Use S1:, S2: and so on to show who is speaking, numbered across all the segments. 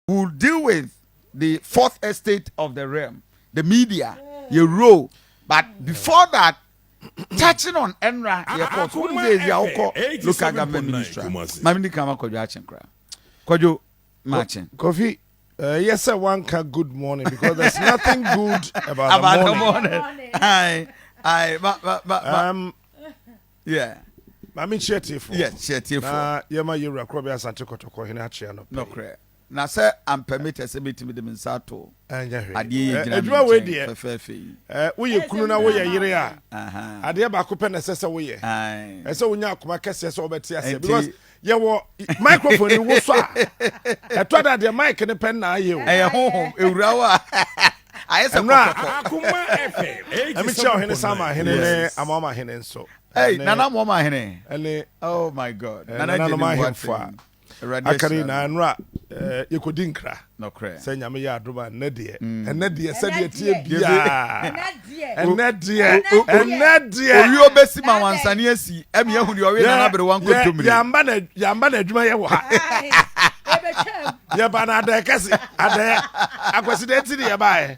S1: will deal with the fourth estate of the realm, the media, your role. But before that, touching on Enra, local government ministry. Mamini kama kojo achenkra. Kojo matching.
S2: Kofi, yes, sir, one can good morning because there's nothing good about the morning.
S1: Yeah.
S2: I mean, share tifo.
S1: Yes, share tifo.
S2: Yama yura krobi asante kotoko hinachi ano.
S1: No cre. Na say I'm permitted to meet with them in Sato.
S2: Edwa we die. We ye kunu na we ye yire a. Ade ba ko pe na sese we ye. Ese wonya akoma kese so obeti ase because ye wo microphone wo so a. Eto da de mic ne pen na aye o.
S1: Honhom ewura wa. Ayese
S2: Akoma FM. Emi che ohene sama hene ne amama hene nso.
S1: Hey, nana mama hene. Oh my God.
S2: Nana no ma hemfa. Akari na anra yekodinkra
S1: no cre
S2: say nyame ya adoma na de say de tie bia na de
S1: owi obesi ma wansane asi emi ehunu de owi na bere wan kontomire
S2: yamba na adwuma ye wo ha ye ba na de kase ade akwasidenti de ye ba ye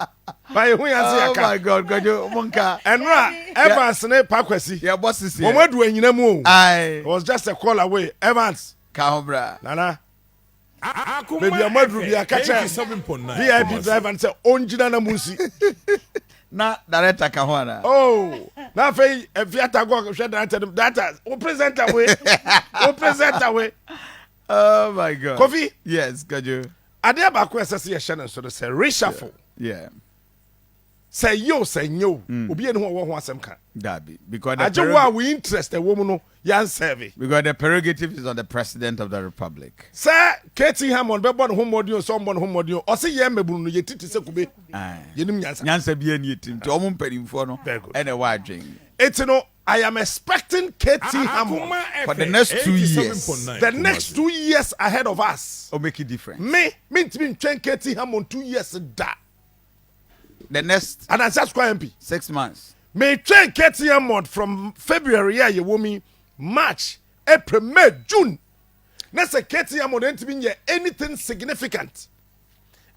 S2: hu yanse yaka
S1: oh my God gojo monka
S2: enra Evans ne pakwasi
S1: ye bossisi
S2: wo madu anyina mu
S1: it
S2: was just a call away Evans
S1: Kahobra.
S2: Nana. Baby, I'm not Ruby. I catch a VIP driver and say, Onjina na Musi.
S1: Na director Kahwana.
S2: Oh, now if you have to go, that who present away. Who present away.
S1: Oh my God.
S2: Kofi?
S1: Yes, got you.
S2: Adia Baku Association, so they say reshuffle.
S1: Yeah.
S2: Say yo. Obi enu wo ho asem kan.
S1: Dabi. Because
S2: we interest the woman no yan serve.
S1: Because the prerogative is on the President of the Republic.
S2: Sir, Katie Hammond be born home module so born home module. O say ye mebunu no ye titi se kube. Yenim nyansa.
S1: Nyansa bi ani etim. To omo mpanimfo no. And a wide dream.
S2: It's no I am expecting Katie Hammond
S1: for the next 2 years.
S2: The next 2 years ahead of us.
S1: Or make it different.
S2: Me train Katie Hammond 2 years da.
S1: The next
S2: and that's just MP
S1: 6 months.
S2: May train Katie Hammond from February you woman March, April, May, June. Next Katie Hammond ain't been anything significant.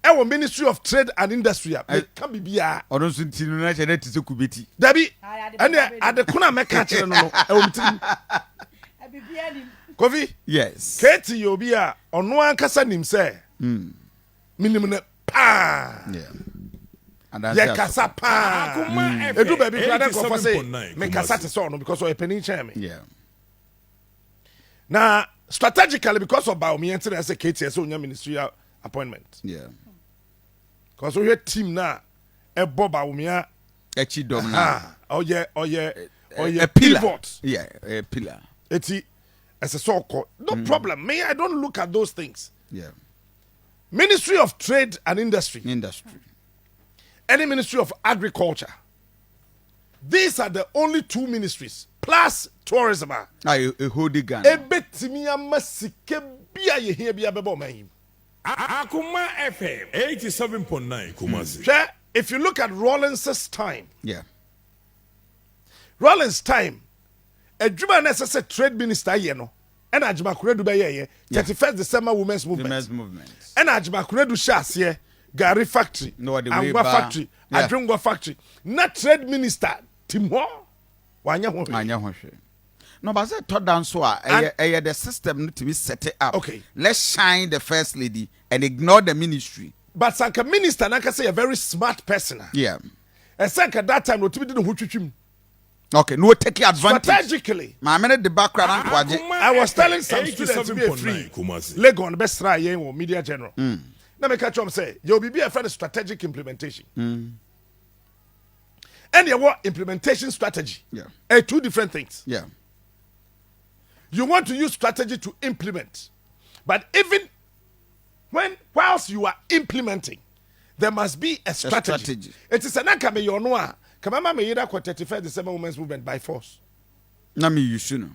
S2: Our Ministry of Trade and Industry can be bia.
S1: Or don't see no na chede tise kubeti.
S2: Dabi and at the kuna me catch no. Kofi?
S1: Yes.
S2: Katie Yobia on no ankasa nim say. Minimum pa.
S1: Yeah.
S2: Yeah, kasa pa. Edu baby brother go for say me kasa te so no because we penny chairman.
S1: Yeah.
S2: Now strategically because of Baomi enter as a KTS on your ministerial appointment.
S1: Yeah.
S2: Because we team na e Bob Baomi
S1: echi dom na.
S2: Oh yeah,
S1: a
S2: pivot.
S1: Yeah, a pillar.
S2: Eti as a so-called no problem. Me I don't look at those things.
S1: Yeah.
S2: Ministry of Trade and Industry. Any Ministry of Agriculture. These are the only two ministries. Plus tourism.
S1: A holy gun.
S2: Ebetimia masike bia ye here bia bebo mahim.
S3: Akoma FM 87.9 Kumasi.
S2: If you look at Rawlins's time.
S1: Yeah.
S2: Rawlins' time. Adwuma necessary trade minister ye no. And Ajima Kuredu be ye 31st December Women's Movement. And Ajima Kuredu shas ye. Gary factory, Angwa factory, Adrungwa factory. Not trade minister, Timor. Wanya
S1: hoshe. No, but I thought down so the system need to be set up.
S2: Okay.
S1: Let's shine the first lady and ignore the ministry.
S2: But Sanka minister, Naka say a very smart person.
S1: Yeah.
S2: And Sanka that time, no to be the Huchim.
S1: Okay, no take advantage.
S2: Strategically.
S1: My minute the background.
S2: I was telling some students to be free. Legon best try or media general. Let me catch up say, you'll be a friend of strategic implementation. And you want implementation strategy.
S1: Yeah.
S2: Two different things.
S1: Yeah.
S2: You want to use strategy to implement. But even whilst you are implementing, there must be a strategy. It is an akame yonwa. Kamama me yida kwa 35 December Women's Movement by force.
S1: Na me you should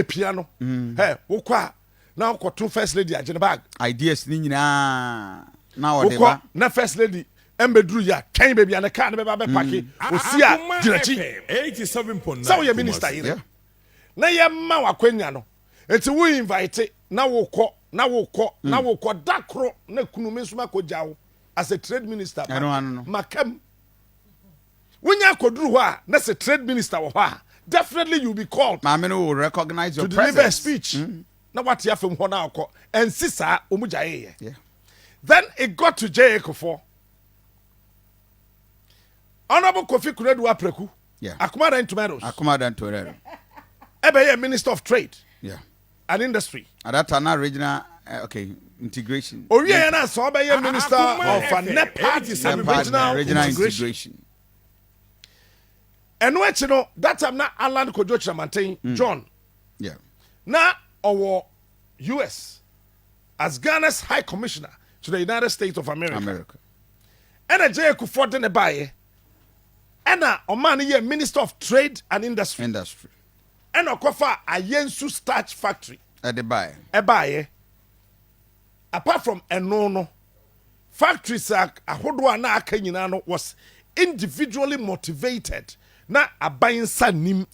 S2: piano. Hey, ukwa. Now, got two first lady at the bag.
S1: Ideas now whatever.
S2: Na first lady. Embedru ya. Can baby and a can be paki. We see ya.
S3: 87.9.
S2: So your minister here. Na ya ma wa kwenya no. Enti we invite na wo ko na wokɔ da koro na kunu me nsoma kɔgya wo as a trade minister makam wonya koduru hɔ a na sɛ trade minister wɔ hɔ a definitely you be called
S1: maame no will recognize your
S2: to
S1: presence
S2: deliver a speech na wate afem hɔ na akɔ ɛnsi saa ɔmu gyae yɛ then it got to J.A. Akufo Honorable Kofi Kuredu Apreku Akoma and Tomatoes Ebe Minister of Trade and Industry
S1: at that time regional integration
S2: Oriana so be Minister of NEPA regional integration and what you know that time na Alan Kojo Chamantin John na our US as Ghana's High Commissioner to the United States of America. And a J.A. Akufo de ne baye and a man here Minister of Trade and Industry and a kofa a yensu starch factory
S1: at the baye
S2: apart from enono factories a hodo na aka nyina no was individually motivated na aban sanim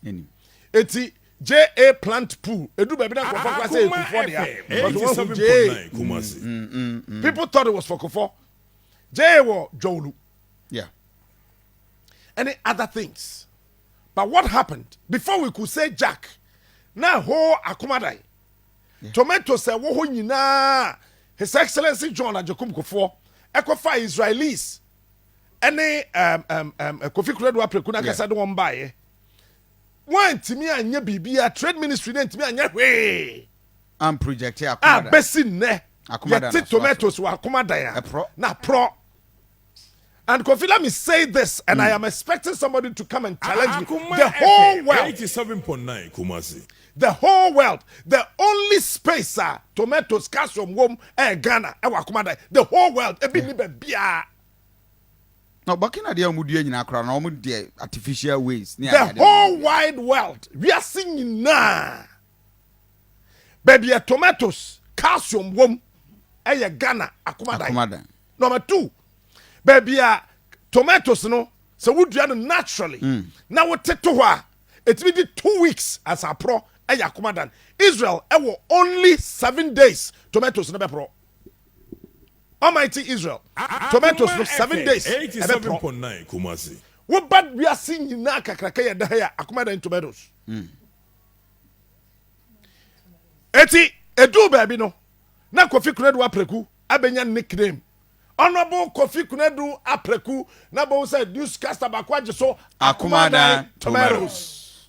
S2: eti J.A. plant pool edu baby na kofa say Akufo there but people thought it was for Akufo J.A. wo Jolu any other things. But what happened? Before we could say Jack, now ho Akoma Tomato say wo ho nyina His Excellency John Ajokum Kufo Ekofa Israelis any Kofi Kuredu Apreku na kasa de won bae. Wan timi anya bibia trade ministry na timi anya hwe.
S1: Am project Akoma.
S2: Besi ne. Akoma tomatoes wa Akoma na pro. And Kofi, let me say this, and I am expecting somebody to come and challenge me. The whole world,
S3: 87.9 Kumasi.
S2: The whole world, the only space tomatoes, calcium, wom, Ghana, the whole world,
S1: no, but can I do artificial ways?
S2: The whole wide world, we are singing now. Baby, tomatoes, calcium, wom, Ghana, Akoma. Number 2. Baby, tomatoes, no, so we do it naturally. Now we take to her. It will be 2 weeks as a pro. Akoma Israel, only 7 days. Tomatoes, no pro. Almighty Israel, tomatoes, no 7 days.
S3: 87.9 Kumasi.
S2: What bad we are seeing in Naka Krakaya Dahaya, Akoma tomatoes. Eti, edu baby no. Na Kofi Kuredu Apreku, abenya nickname. Honorable Kofi Kuredu Apreku na bo say newscaster bakwaje so Akoma tomatoes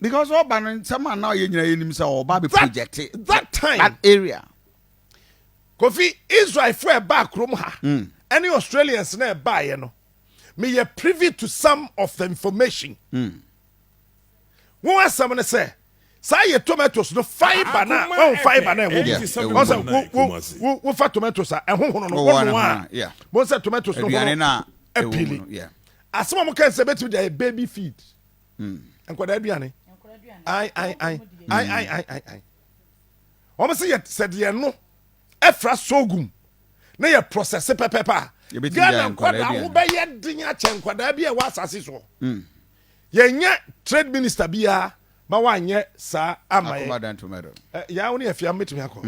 S1: because oba someone now nyina yenim say oba be project
S2: that time
S1: that area
S2: Kofi Israel for back room ha any Australians na buy you know me ye privy to some of the information one someone say say tomatoes no fiber na fiber na wo fa tomatoes a ehonhono no one mo say tomatoes no na epili asema mo kan say betu dey baby feed enkwada aduane ai o mo say said ye no efra sogum na ye process pepepa Ghana enkwada ho be ye din a chenkwada bia wa asase so ye nya trade minister bia ma wanye sa amaye ya woni afia metumi akọ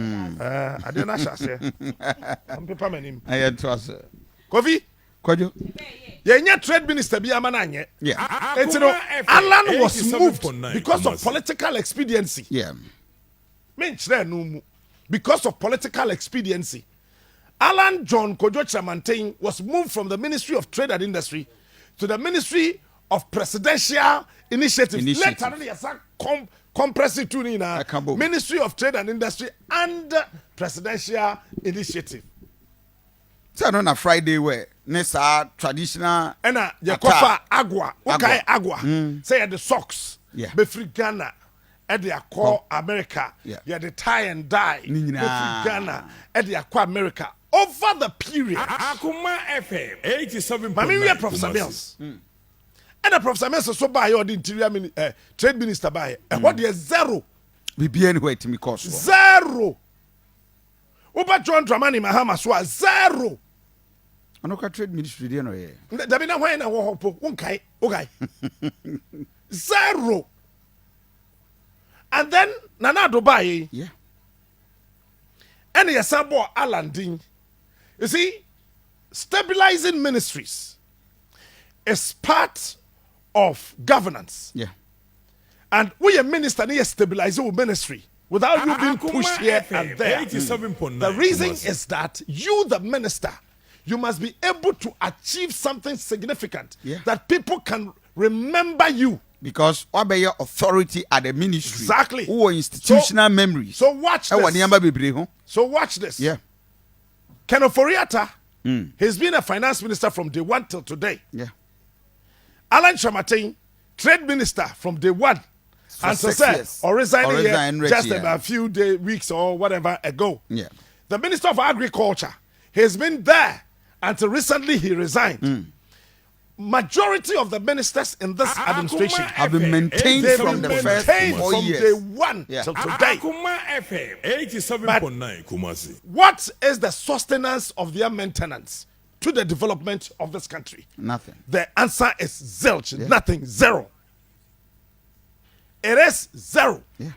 S2: ade na hyase am pepa manim
S1: aye trust
S2: Kofi
S1: Kwajo
S2: ye nya trade minister bi ama na anye it's no Alan was moved because of political expediency men chere no mu because of political expediency Alan John Kojo Chamantin was moved from the Ministry of Trade and Industry to the Ministry of Presidential Initiative. Later on, yes, compressive tuning Ministry of Trade and Industry and Presidential Initiative.
S1: So on a Friday where Nessa traditional
S2: and Yakofa Agua, okay, Agua, say the socks, be free Ghana, and the Akwa America, yeah, the tie and dye, be free Ghana, and the Akwa America over the period.
S3: Akoma FM 87.
S2: I mean, we are Professor Mills. And the Professor Mills so by your interior trade minister by and what is zero.
S1: We be anywhere to me cost
S2: zero. Uba John Dramani Mahama so zero.
S1: I know trade ministry there no here.
S2: There na why na wo hopo unkai okay. Zero. And then Nana Dubai And yesabo alandin. You see, stabilizing ministries is part of governance.
S1: Yeah.
S2: And we a minister need stabilize your ministry without you being pushed here and there. The reason is that you, the minister, you must be able to achieve something significant that people can remember you.
S1: Because what your authority at the ministry?
S2: Exactly.
S1: Or institutional memories.
S2: So watch this. So watch this.
S1: Yeah.
S2: Kenneth Ofori-Atta, he's been a finance minister from day one till today.
S1: Yeah.
S2: Alan Shamatin, trade minister from day one. And so said, or resigning just a few weeks or whatever ago.
S1: Yeah.
S2: The Minister of Agriculture has been there until recently he resigned. Majority of the ministers in this administration
S1: have been maintained from the first 4 years.
S2: Day one till today.
S3: Akoma FM 87.9 Kumasi.
S2: What is the sustenance of their maintenance to the development of this country?
S1: Nothing.
S2: The answer is zilch. Nothing. Zero. It is zero.
S1: Yeah.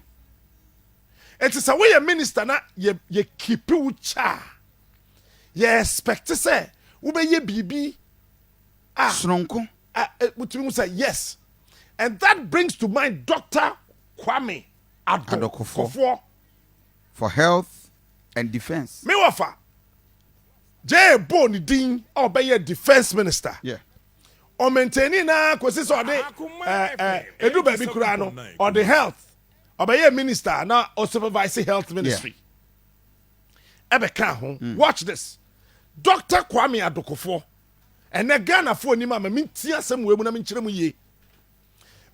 S2: It is a way a minister na ye keep you cha. Ye expect to say ube ye bibi
S1: Sronko.
S2: Mutumi say yes. And that brings to mind Dr. Kwame Addo
S1: for health and defense.
S2: Me wafa. J Boni Din obey defense minister.
S1: Yeah.
S2: Or maintaining na kwesi so de edu baby kura no or the health obey minister na or supervise health ministry. Ebeka ho. Watch this. Dr. Kwame Addo and the Ghana for ni mama minti asem we mu na minkyere mu ye.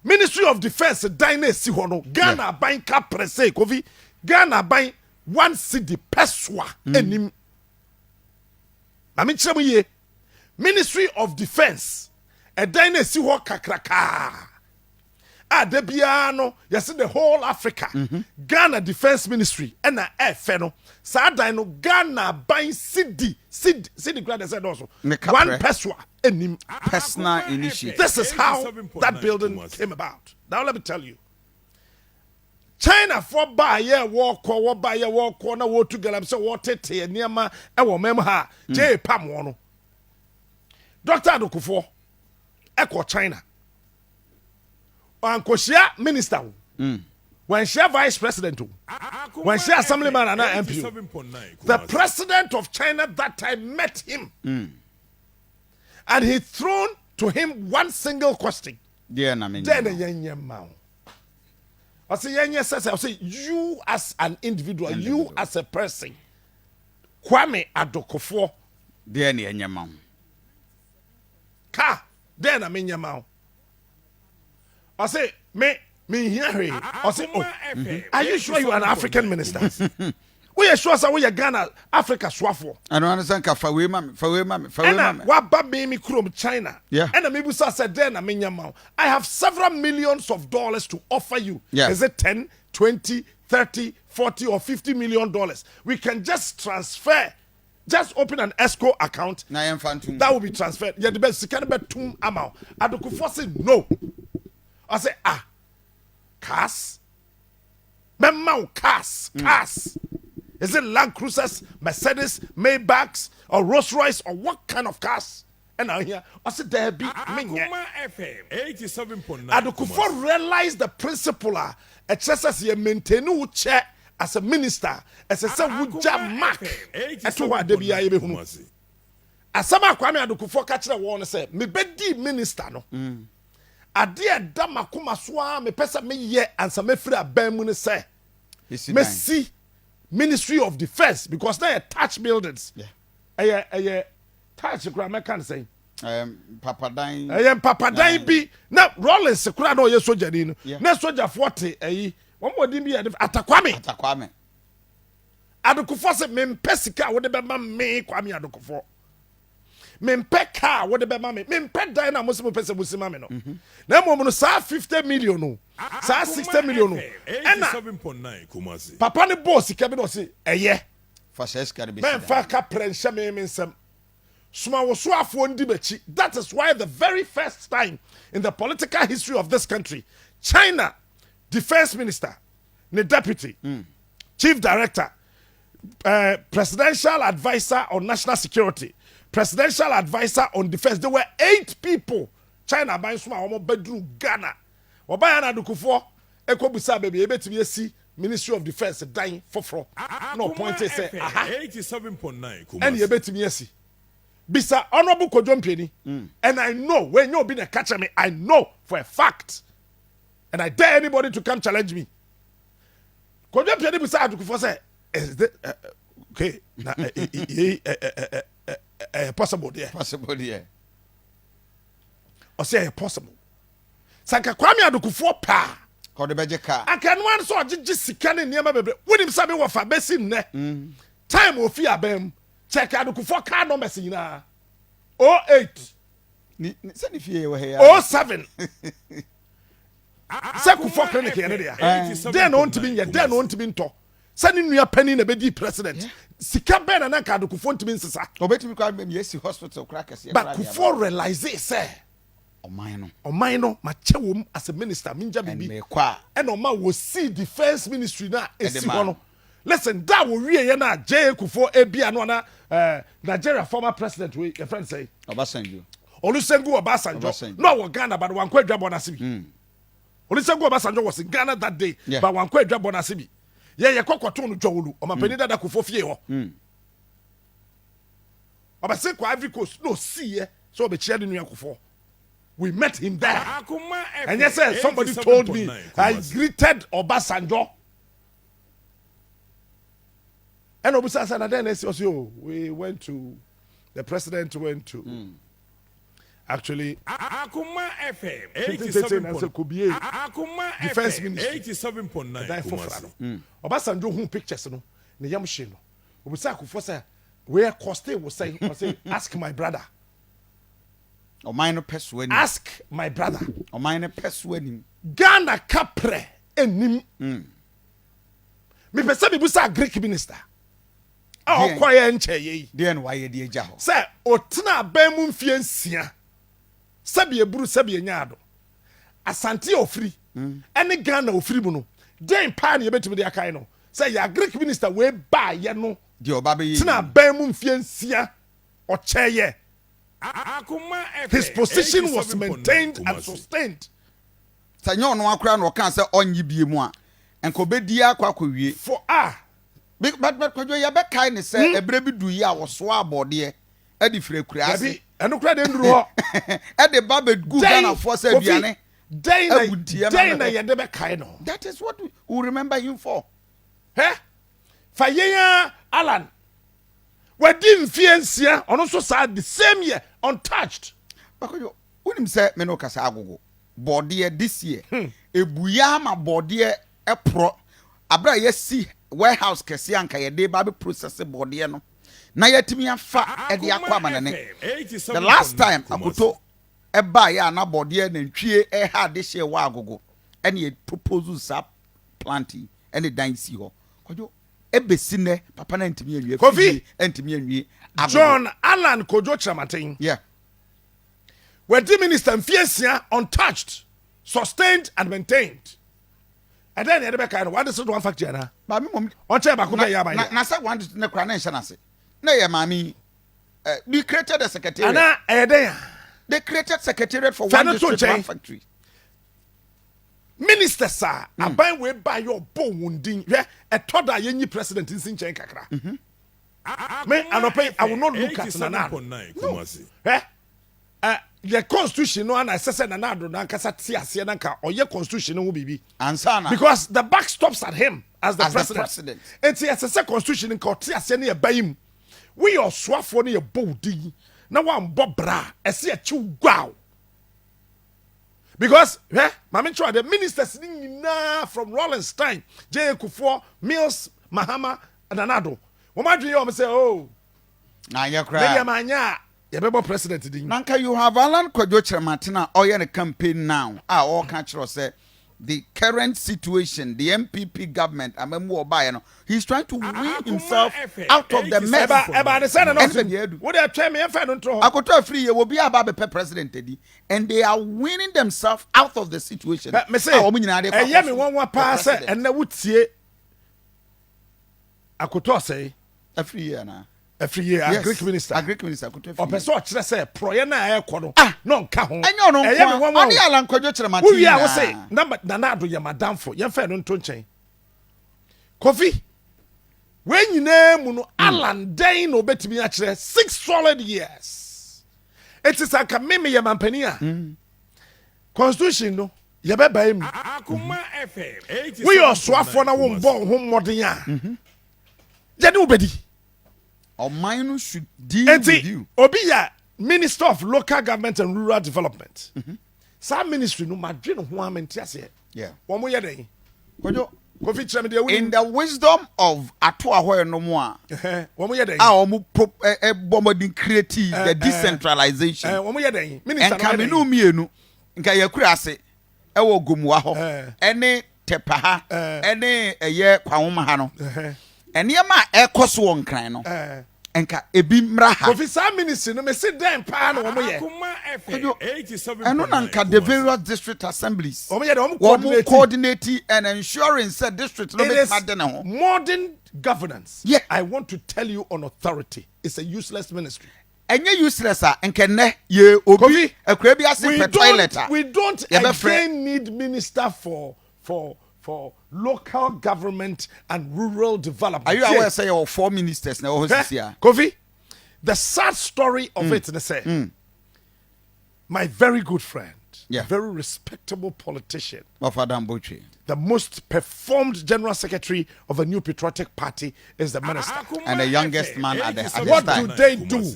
S2: Ministry of Defense dine si ho no Ghana ban ka presse kofi Ghana ban 1 cedi peswa enim. Na minkyere mu ye. Ministry of Defense a dine si ho kakraka. De bia no yes the whole Africa. Ghana Defense Ministry and na efe no sa dan no Ghana ban cedi grad said also 1 peswa enim.
S1: Personal initiative.
S2: This is how that building came about. Now let me tell you. China for buy ye walk na wo to galam so wo tete niama e wo mem ha je pam wo no. Dr. Akufo eko China. Ankoshia minister. When she vice president, when she assemblyman and MP, the president of China that time met him, and he thrown to him one single question. Then I say, you as an individual, you as a person, Kwame Addo. Ka, then I mean your mouth. I say, me here. I say, are you sure you're an African minister? We are sure we are Ghana, Africa, Swafo.
S1: I don't understand.
S2: And what bad me krom China?
S1: Yeah.
S2: And maybe said then I have several millions of dollars to offer you.
S1: Yeah.
S2: Is it 10, 20, 30, 40, or $50 million? We can just transfer. Just open an escrow account. That will be transferred. Yeah, the best can be tum amount. Addo said no. I say cars. Cars. Is it Land Cruisers, Mercedes, Maybachs, or Rolls Royce, or what kind of cars? And now here, I said there be
S3: Akoma FM 87.9.
S2: Addo realized the principle. It says as you maintain your chair as a minister, as a son would jam mark. As to what they be able to. As some Kwame Addo catch the one say, me bedi minister no. Adia dama kuma swa me pesa me ye and some me free abamu say. Me see Ministry of Defense because they attach buildings. Yeah. Touch grammar can say. Papadine be now Rollins kura no ye soldier ni. Na soldier 40 one more din be Atakwame. Addo say me pesika wo de be ma me Kwame Addo. Mempe car what the be mame mempe die na mo se mo pese mo se mame no na mo no sa 50 million no sa 60 million no and
S3: 87.9 Kumasi
S2: papa ne boss ka be no se eye
S1: for says can be
S2: men fa ka prensha me nsem suma wo so afo ndi bachi. That is why the very first time in the political history of this country, China defense minister, the deputy chief director, presidential advisor on national security, presidential advisor on defense. There were 8 people. China buying some of bedroom Ghana. Obayana Akufo Ekobusa baby ebetimi see Ministry of Defense dying for no point say aha
S3: 87.9
S2: and ebetimi see. Bisa honorable Kojompeni, and I know when you're being a catcher me, I know for a fact, and I dare anybody to come challenge me. Kojompeni bisa Akufo say is that okay? Possible there.
S1: Possible there.
S2: Or say possible. Sanka Kwame Akufo pa.
S1: Call the budget car.
S2: I can one so just scanning near my baby. When him sabi what for besin ne. Time of fear bem. Check Akufo card number na. 08.
S1: Send if you were here.
S2: 07. Say Akufo clinic here there. Then on to be here. Then on to be to. Sending me a penny na be president. Sika ben na ka Akufo to be nsesa.
S1: Obeti me kwa yes hospital crackers.
S2: But Akufo realize say Omaino machewum as a minister minja bibi and Oma will see defense ministry na esi hono. Listen, that will really na J Akufo Ebia no na Nigeria former president we your friend say
S1: Obasanjo.
S2: Olusegun Obasanjo. No wa Ghana but wan kwa dwabo na sibi. Olusegun Obasanjo was in Ghana that day but wan kwa dwabo na sibi. Ye kokwato no dwawulu o mapeni dada Akufo fie ho. Obase kwa Ivory Coast no see so be chia de nu Akufo. We met him there. And yes, sir, somebody told me I greeted Obasanjo. And Obasanjo then we went to the president went to actually
S3: Akoma FM
S2: 87.9 defense ministry
S3: 87.9
S2: Obasanjo who pictures no ne yam she no Obasanjo for say where Coste was saying ask my brother. Ask my brother. Ghana kapre enim. Me pese bi busa Greek minister. Ah okoye nche ye.
S1: Den why ye eja ho.
S2: Say otena ban mu mfie nsia. Sabi eburu sabi enyaado. Asante ofri. Ene Ghana ofri mu no. Den pa na yebetimi de akai no. Say ya Greek minister we ba ye no.
S1: De oba be ye.
S2: Tena ban mu mfie nsia. Ocheye. His position was maintained and sustained.
S1: Sanyo no akra no kan say onyi bie mu a enko be dia akwa wie
S2: for
S1: but kojo ya be kai ne say ebre bi du yi a wo so abode e di fire kura ase
S2: eno kura de nduru ho
S1: e de ba be gu Ghana for say biane
S2: day na ye de be kai no.
S1: That is what we remember him for.
S2: Fayeya Alan Wadi mfiensia ono so sad the same year untouched.
S1: Bakoyo unim say me no kasa agogo body this year ebuya ma body e pro abra ye see warehouse kese anka ye de ba be process body no na yetimi afa e de akwa manane. The last time akoto e ba ya na body na ntwie e ha de hye wa agogo ene ye proposal sa planting ene dan si ho kojo ebesine papa na ntimi anwie
S2: Kofi
S1: ntimi anwie
S2: John Allan Kojo Chamatin.
S1: Yeah.
S2: Where the minister Mfiesia untouched, sustained and maintained. And then the kind of what is one factor na?
S1: Ba me mom
S2: on chair back
S1: na say one na kra na nhyɛ nase. Na ye mami we created a secretariat.
S2: Ana there.
S1: They created secretariat for one district, one factory.
S2: Minister sir, aban we buy your bone wounding. Yeah, a toda yenyi president in Sinchen kakra. Me anope I will not look at Nana. No. The constitution no and I said Nanado na kasa tiasie na nka oye constitution no bibi.
S1: Ansana.
S2: Because the buck stops at him as the president. And see as a constitution nka tiasie na bayim. We your swafo na ye bodi. Na wan bobra ese a chiw gwaw. Because mama try the ministers nyina from Rollenstein, J Akufo, Mills, Mahama and Nanado. Womadwe you say oh
S1: na ye kra.
S2: Maybe amanya ye bebo president din.
S1: Nanka you have Alan Kojo Chiramatina oye the campaign now. All catch say the current situation, the MPP government, he's trying to win himself out of the mess.
S2: What they tell me,
S1: I free will be about the president, and they are winning themselves out of the situation.
S2: Me say, I hear me one pass, and I would say, akoto say
S1: every year na.
S2: Every year,
S1: Yes.
S2: Greek minister.
S1: Greek minister could have.
S2: Person kyerɛ sɛ proyɛ na ɛyɛ kɔ no no nka ho
S1: Enyo no
S2: ɛyɛ me
S1: kwa.
S2: nwanwa
S1: Ani ala nkwadwo kyerɛ mate.
S2: wo wi a wo say na na ado yɛ madamfo yɛmfa no nto nkyɛn Kofi we nyinaa mu no Alan den no obetimi akyerɛ 6 solid years it is aka meme yɛ mampani a constitution no yɛbɛbae mu
S3: Akoma FM.
S2: we yɛ ɔsoafoɔ na wo mbɔ ho mmɔden a yɛde wo bɛdi
S1: Mine should deal with you.
S2: Obi ya Minister of Local Government and Rural Development. Some ministry no madwe no ho amentiase.
S1: Yeah.
S2: Wo mo ye den.
S1: Kwadwo,
S2: Kofi kyerɛ me de
S1: in the wisdom of ato ahoy no mo a.
S2: Wo mo ye den.
S1: Omo bomodin creative the decentralization.
S2: Wo mo ye den. Minister
S1: Enka me no mienu. Nka yakura ase. Ewo gomua ho. Ene tepa ha. Ene eye kwawoma ha no. Enema ekoso won kran no. Enka ebi mra ha.
S2: Kofi sa ministry no me sit den pa no wo mo ye.
S3: Akoma FM 87.
S1: Eno na nka the various district assemblies.
S2: Wo mo ye den wo
S1: coordinating and ensuring said district no make madden ho.
S2: Modern governance.
S1: Yeah.
S2: I want to tell you on authority. It's a useless ministry.
S1: Enye useless a nkenne ye obi akura bi ase pe toilet a.
S2: We don't again need minister for local government and rural development.
S1: Are you aware say you 4 ministers now
S2: Kofi, the sad story of it is say my very good friend, very respectable politician, the most performed general secretary of a new patriotic party is the minister.
S1: And the youngest man at the
S2: What
S1: time.
S2: do they do?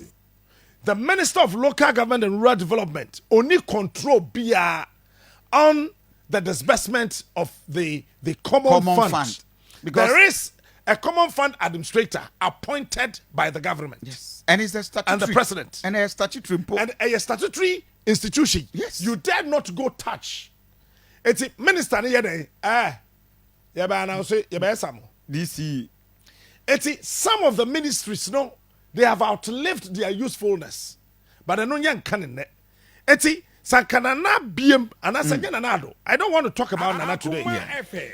S2: The Minister of Local Government and Rural Development only control BR on the disbursement of the common fund. Because there is a common fund administrator appointed by the government.
S1: Yes. And it's a statutory.
S2: And the president.
S1: And a statutory.
S2: And a statutory institution.
S1: Yes.
S2: You dare not go touch. It's a minister.
S1: DC.
S2: It's some of the ministries, no, they have outlived their usefulness. But I know young canon. It's Sankanana BM and as Nanado. I don't want to talk about Nana today.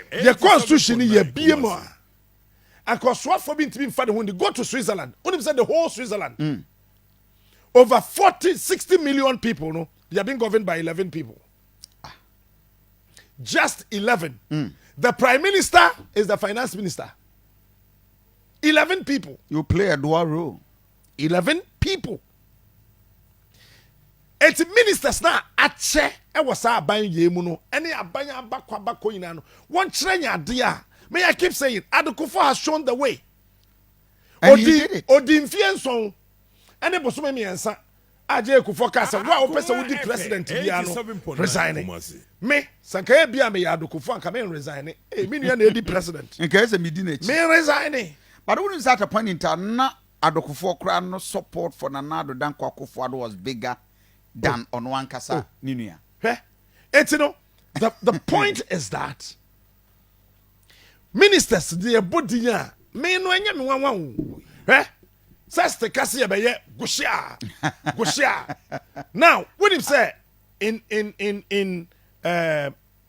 S2: The constitution is BM. And because what for being to be father when they go to Switzerland, only said the whole Switzerland. Over 60 million people, no, they are being governed by 11 people. Just 11. The prime minister is the finance minister. 11 people.
S1: You play a dual role.
S2: 11 people. It's ministers now ache e was aban yemu no any aban abakwa ina no one trenya dia may I keep saying Akufo has shown the way.
S1: And he did it.
S2: Odi mfienson ene boso me miensa aje Akufo ka say wa opese wo di president bia no resigning me sanka bia me ya Akufo anka me resign eh me nua na edi president
S1: nka ese me di na chi
S2: me resigning
S1: but when you start a point in time na Akufo kra no support for Nana Addo Akufo-Addo was bigger than on one kasa ninuya.
S2: It's the point is that ministers they body me no anya me wan says the kasi be gushia now when him say in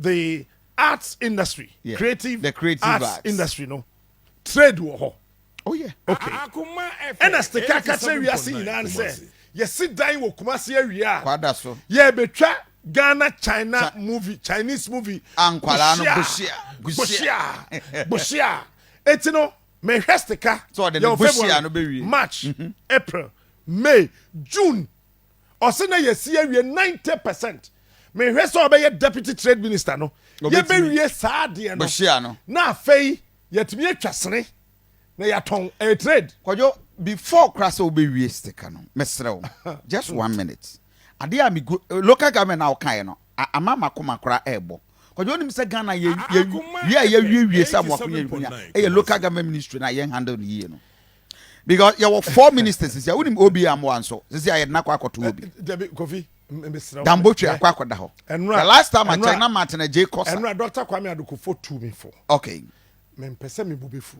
S2: the arts industry
S1: the creative arts
S2: industry no trade wo
S1: oh yeah
S2: okay and as the kaka we are seeing and say you sit down wo Kumasi area
S1: kwada so
S2: ye betwa Ghana China movie Chinese movie
S1: ankwala no
S2: bushia etino me hwestika
S1: so the bushia no be wi
S2: March April May June osena ye see awie 90% me hweso obeye deputy trade minister no ye be wie saade no
S1: bushia no
S2: na afei yetumi atwasene na yaton a trade
S1: kwajo before crasa obe wie sticker no mesrew just 1 minute ade am go local government now kan no amama koma kra ebo kwajo nim se Ghana ye wie sam wakonya e local government ministry na ye handle ni ye no because you were 4 ministers is ya unim obi am wanso sisi ya na kwa akoto obi
S2: Kofi mesrew
S1: dambotwe akwa ho the last time I checked na Martin J Kosa
S2: and Dr. Kwame Adokufo 2 me for
S1: okay
S2: me pese me bubefu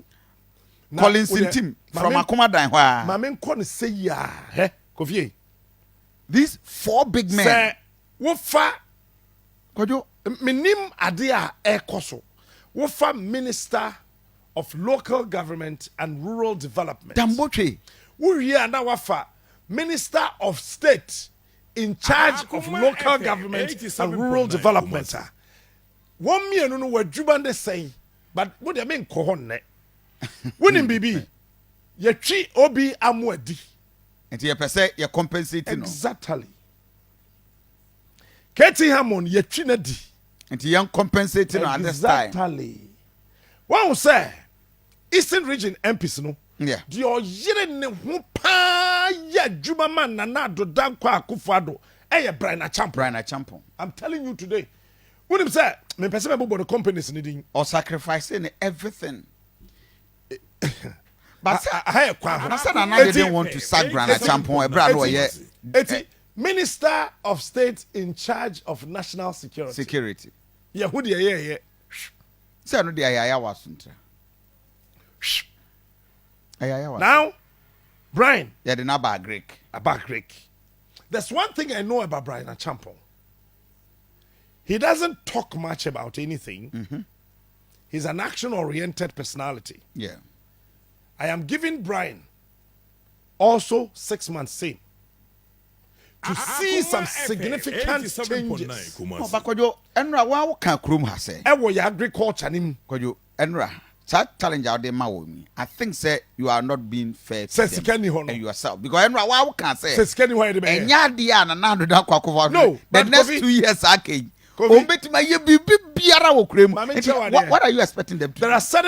S1: Collins team from Akoma dan ho a
S2: ma men ko ne say ya Kofi
S1: these 4 big men
S2: say wo fa
S1: kwajo
S2: minim ade a ekoso wo fa minister of Local Government and Rural Development.
S1: Dambotwe.
S2: We are now wafa Minister of State in charge of
S3: Akoma
S2: Local
S3: FM,
S2: Government
S3: 87.9
S2: and Rural Development.
S3: Kumasi.
S2: 1 million no were Jubande saying, but what do you mean kohonne? Winning BB. Ye chi obi amwedi.
S1: Nti ye pese ye compensate no.
S2: Exactly. Katie Hammond ye chi na di.
S1: Nti ye compensate no at this time.
S2: Exactly. One say Eastern Region MPs no.
S1: Yeah.
S2: The oyere ne ho pa ya djuma man na na do danko Akufo-Addo. Eye Brian Achampon.
S1: Brian Achampon.
S2: I'm telling you today. When him say me person me bobo the companies needing
S1: Or sacrificing everything. But
S2: I
S1: I said I didn't want to sack Brian Achampon. Brand no ye.
S2: Eti Minister of State in charge of national security.
S1: Security.
S2: Yeah, who the yeah.
S1: Say no dey ayaya wasuntra. Ayaya was.
S2: Now, Brian,
S1: Yeah, the naba Greek.
S2: about Greek. There's one thing I know about Brian Achampon. He doesn't talk much about anything. He's an action-oriented personality.
S1: Yeah.
S2: I am giving Brian also 6 months same to see
S3: Akoma
S2: some
S3: FM,
S2: significant
S3: 87.9
S2: changes.
S1: Oh,
S3: Kumasi.
S1: but kojo enra wa wo kan krom ha say.
S2: Ewo ya agriculture nim.
S1: Kojo enra that challenge out there ma wo mi. I think say you are not being fair to
S2: Say
S1: them
S2: sika ni ho no.
S1: and yourself because enra wa wo kan say.
S2: Say sika ni ho ya de be.
S1: Enya dia na na do da kwakofo.
S2: No,
S1: the
S2: but
S1: next
S2: Kofi-
S1: 2 years ake.
S2: Kofi-
S1: Obetima ye bibi biara wo krem.
S2: Mame nche wa de.
S1: What are you expecting them to
S2: There
S1: do?
S2: are certain